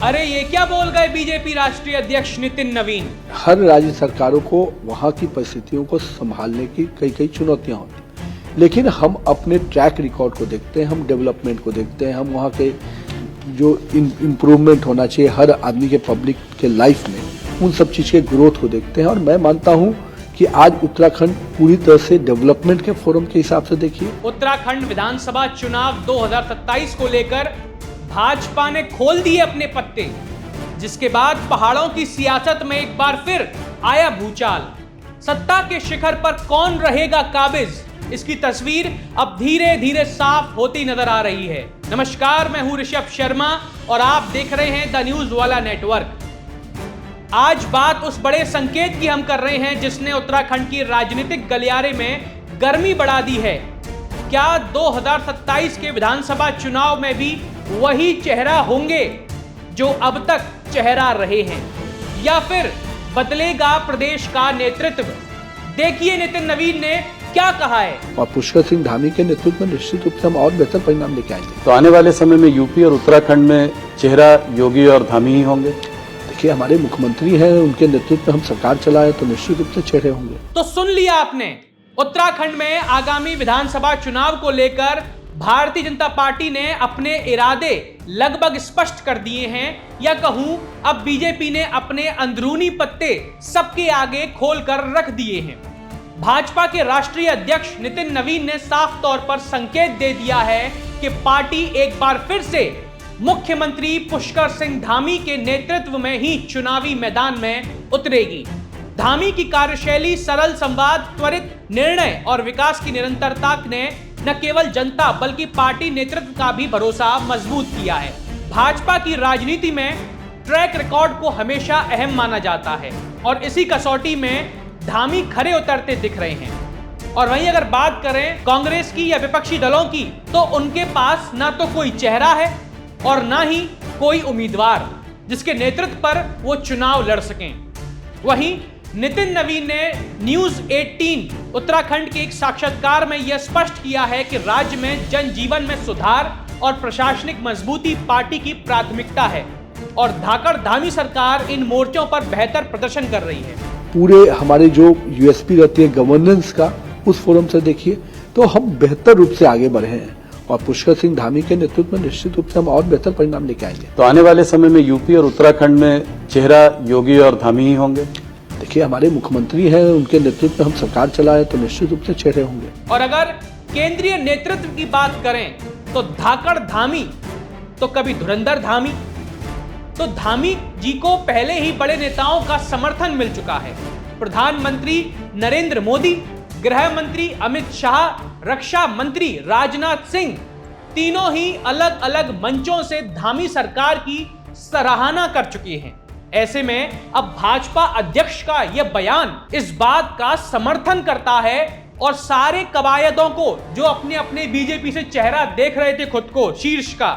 अरे ये क्या बोल गए बीजेपी राष्ट्रीय अध्यक्ष नितिन नवीन। हर राज्य सरकारों को वहाँ की परिस्थितियों को संभालने की कई कई चुनौतियां होती हैं, लेकिन हम अपने ट्रैक रिकॉर्ड को देखते हैं, हम डेवलपमेंट को देखते हैं, हम वहाँ के जो इम्प्रूवमेंट होना चाहिए हर आदमी के पब्लिक के लाइफ में, उन सब चीज़ के ग्रोथ को देखते हैं। और मैं मानता हूँ कि आज उत्तराखंड पूरी तरह से डेवलपमेंट के फोरम के हिसाब से देखिए। उत्तराखंड विधानसभा चुनाव 2027 को लेकर भाजपा ने खोल दिए अपने पत्ते, जिसके बाद पहाड़ों की सियासत में एक बार फिर आया भूचाल। सत्ता के शिखर पर कौन रहेगा काबिज, इसकी तस्वीर अब धीरे धीरे साफ होती नजर आ रही है। नमस्कार, मैं हूं ऋषभ शर्मा और आप देख रहे हैं द न्यूज वाला नेटवर्क। आज बात उस बड़े संकेत की हम कर रहे हैं जिसने उत्तराखंड की राजनीतिक गलियारे में गर्मी बढ़ा दी है। क्या 2027 के विधानसभा चुनाव में भी वही चेहरा होंगे जो अब तक चेहरा रहे हैं, या फिर बदलेगा प्रदेश का नेतृत्व? देखिए नितिन नवीन ने क्या कहा है। और पुष्कर सिंह धामी के नेतृत्व में निश्चित रूप से हम और बेहतर परिणाम लेके आएंगे। तो आने वाले समय में यूपी और उत्तराखंड में चेहरा योगी और धामी ही होंगे। देखिए, हमारे मुख्यमंत्री हैं, उनके नेतृत्व में हम सरकार चलाए तो निश्चित रूप से चेहरे होंगे। तो सुन लिया आपने, उत्तराखंड में आगामी विधानसभा चुनाव को लेकर भारतीय जनता पार्टी ने अपने इरादे लगभग स्पष्ट कर दिए हैं, या कहूं अब बीजेपी ने अपने अंदरूनी पत्ते सबके आगे खोलकर रख दिए हैं। भाजपा के राष्ट्रीय अध्यक्ष नितिन नवीन ने साफ तौर पर संकेत दे दिया है कि पार्टी एक बार फिर से मुख्यमंत्री पुष्कर सिंह धामी के नेतृत्व में ही चुनावी मैदान में उतरेगी। धामी की कार्यशैली, सरल संवाद, त्वरित निर्णय और विकास की निरंतरता ने न केवल जनता बल्कि पार्टी नेतृत्व का भी भरोसा मजबूत किया है। भाजपा की राजनीति में ट्रैक रिकॉर्ड को हमेशा अहम माना जाता है और इसी कसौटी में धामी खरे उतरते दिख रहे हैं। और वहीं अगर बात करें कांग्रेस की या विपक्षी दलों की, तो उनके पास ना तो कोई चेहरा है और ना ही कोई उम्मीदवार जिसके नेतृत्व पर वो चुनाव लड़ सकें। वहीं नितिन नवीन ने न्यूज 18 उत्तराखंड के एक साक्षात्कार में यह स्पष्ट किया है कि राज्य में जनजीवन में सुधार और प्रशासनिक मजबूती पार्टी की प्राथमिकता है और धाकड़ धामी सरकार इन मोर्चों पर बेहतर प्रदर्शन कर रही है। पूरे हमारे जो यूएसपी रहती है गवर्नेंस का, उस फोरम से देखिए तो हम बेहतर रूप से आगे बढ़े हैं और पुष्कर सिंह धामी के नेतृत्व में निश्चित रूप से हम और बेहतर परिणाम लेके आएंगे। तो आने वाले समय में यूपी और उत्तराखंड में चेहरा योगी और धामी ही होंगे। देखिए, हमारे मुख्यमंत्री हैं, उनके नेतृत्व में हम सरकार चलाए तो निश्चित रूप से चेहरे होंगे। और अगर केंद्रीय नेतृत्व की बात करें तो धाकड़ धामी तो कभी धुरंधर धामी। तो धामी जी को पहले ही बड़े नेताओं का समर्थन मिल चुका है। प्रधानमंत्री नरेंद्र मोदी, गृह मंत्री अमित शाह, रक्षा मंत्री राजनाथ सिंह, तीनों ही अलग अलग मंचों से धामी सरकार की सराहना कर चुके हैं। ऐसे में अब भाजपा अध्यक्ष का यह बयान इस बात का समर्थन करता है और सारे कवायदों को जो अपने अपने बीजेपी से चेहरा देख रहे थे खुद को शीर्ष का,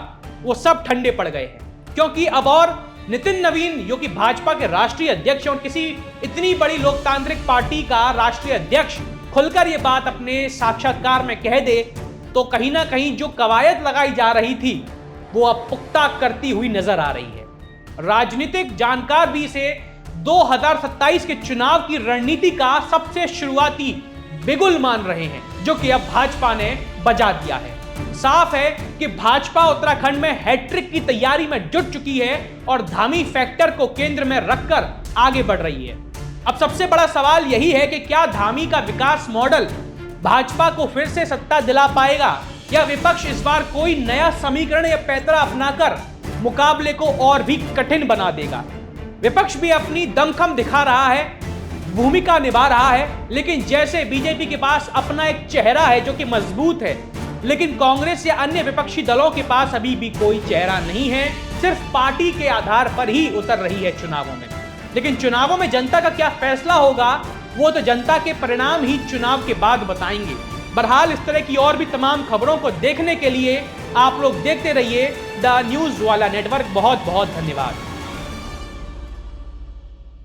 वो सब ठंडे पड़ गए हैं। क्योंकि अब और नितिन नवीन जो कि भाजपा के राष्ट्रीय अध्यक्ष और किसी इतनी बड़ी लोकतांत्रिक पार्टी का राष्ट्रीय अध्यक्ष खुलकर ये बात अपने साक्षात्कार में कह दे, तो कहीं ना कहीं जो कवायद लगाई जा रही थी वो अब पुख्ता करती हुई नजर आ रही है। राजनीतिक जानकार भी इसे 2027 के चुनाव की रणनीति का सबसे शुरुआती बिगुल मान रहे हैं, जो कि अब भाजपा ने बजा दिया है। साफ है कि भाजपा उत्तराखंड में हैट्रिक की तैयारी में जुट चुकी है और धामी फैक्टर को केंद्र में रखकर आगे बढ़ रही है। अब सबसे बड़ा सवाल यही है कि क्या धामी का विकास मॉडल भाजपा को फिर से सत्ता दिला पाएगा, या विपक्ष इस बार कोई नया समीकरण या पैतरा अपनाकर मुकाबले को और भी कठिन बना देगा। विपक्ष भी अपनी दमखम दिखा रहा है, भूमिका निभा रहा है, लेकिन जैसे बीजेपी के पास अपना एक चेहरा है जो कि मजबूत है, लेकिन कांग्रेस या अन्य विपक्षी दलों के पास अभी भी कोई चेहरा नहीं है, सिर्फ पार्टी के आधार पर ही उतर रही है चुनावों में। लेकिन चुनावों में जनता का क्या फैसला होगा वो तो जनता के परिणाम ही चुनाव के बाद बताएंगे। बहरहाल इस तरह की और भी तमाम खबरों को देखने के लिए आप लोग देखते रहिए द न्यूज वाला नेटवर्क। बहुत बहुत धन्यवाद।